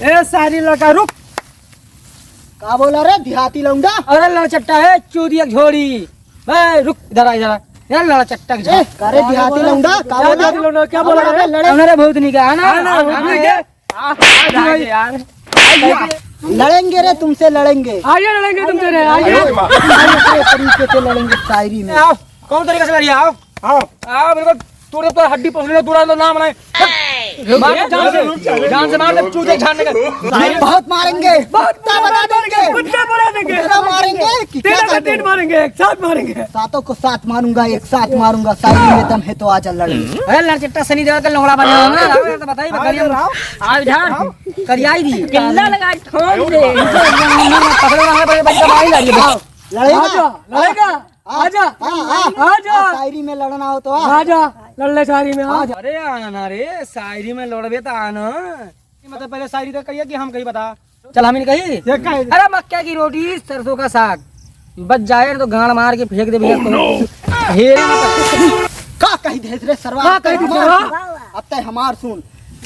ए सारी लड़का रुक। का बोला रे देहाती लौंडा? अरे लड़चट्टा है चूदिया झोड़ी। भाई रुक इधर आ जरा। यार लड़चट्टा के झोड़ी। करे देहाती लौंडा का बोला? क्या बोला रे? लड़े बहुत नहीं का आना यार। लड़ेंगे रे तुमसे लड़ेंगे। आइए लड़ेंगे तुमसे रे आइए। तरीके से लड़ेंगे शायरी में। आओ कौन तरीके से लड़िए? आओ आओ आओ मेरे को तोड़े तो हड्डी पसंद तोड़ा तो नाम बनाए। जान से मार दे चूते झाड़ने का। बहुत मारेंगे बहुत बता देंगे कुत्ते बोला देंगे मारेंगे तीन मारेंगे एक साथ मारेंगे। सातों को साथ मारूंगा एक साथ मारूंगा शायरी में दम है तो आजा लड़ेंगे। अरे लड़चट्टा सनी देओल का लौड़ा बना है तो बताइए आ इधर करियाई दी किल्ला लगा ठोक दे पकड़ो रहा है बच्चा भाई लड़िए। लड़ेगा लड़ेगा आजा आजा शायरी में लड़ना हो तो आजा लड़ ले शायरी में आजा। अरे आना रे शायरी में लड़बे तो आना। मतलब पहले शायरी तो कहिए कि हम कही बता। चल हम ही कही। अरे मक्का की रोटी सरसों का साग बच जाए तो गाड़ मार के फेंक दे भैया का कही देश रे सरवा अब तक हमार सुन।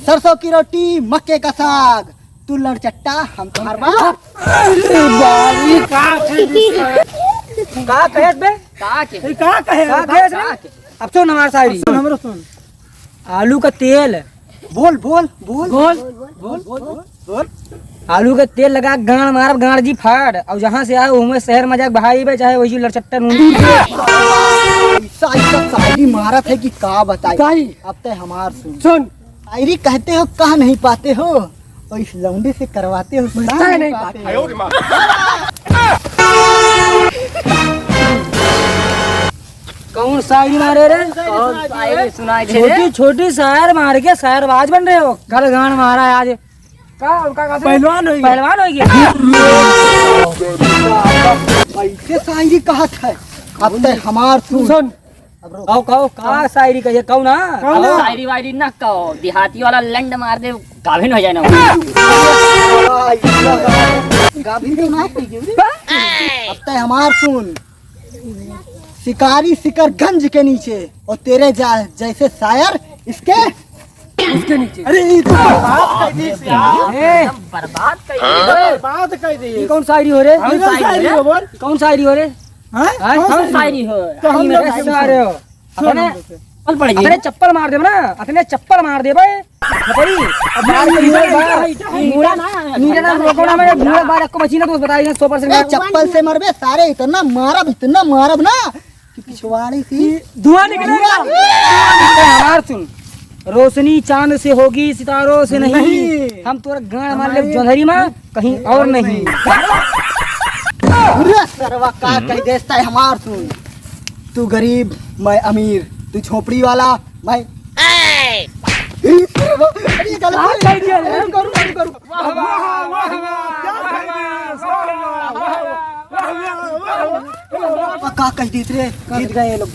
सरसों की रोटी मक्के का साग तू लड़चट्टा हम तुम्हार बाप। का कहे बे का कहे अब सुन हमारी शायरी हमरो सुन। आलू का तेल बोल बोल बोल बोल बोल बोल बोल। आलू का तेल लगा गाड़ मार गाड़ जी फाड़ और जहाँ से आए उमे शहर मजाक भाई बे चाहे वही लड़चट्टा ऐसा शायरी महारत है कि का बताई। अब तक हमार सुन शायरी कहते हो कह नहीं पाते हो और इस लौंडे से करवाते हो नहीं पाते। कौन शायरी मारे रे? छोटी छोटी शायर मार के शायरबाज बन रहे हो। घर गान मारा है आज का पहलवान हो गया। ऐसे शायरी कहा था। अब तक हमार सुन। कहो कहो का शायरी कहिए कहो ना। शायरी वायरी ना कहो देहाती वाला लंड मार दे गाभिन हो जाए ना। अब तक हमार सुन। शिकारी शिकरगंज के नीचे और तेरे जैसे शायर इसके नीचे। अरे बर्बाद कर दी। ये कौन शायरी हो रे? कौन शायरी हो रे? कौन शायरी हो? अपने चप्पल मार दे ना अपने चप्पल मार दे भाई चप्पल से मरबे सारे इतना मारब ना कि पिछवाड़े से धुआं निकलेगा। हमार सुन रोशनी चांद से होगी सितारों से नहीं। हम तोरा गाड़ मार ले जोधरी में कहीं और नहीं। सरवा का कह देता है हमार सुन। तू गरीब मैं अमीर तू झोपड़ी वाला मैं का कह दी रे जीत गए लोग।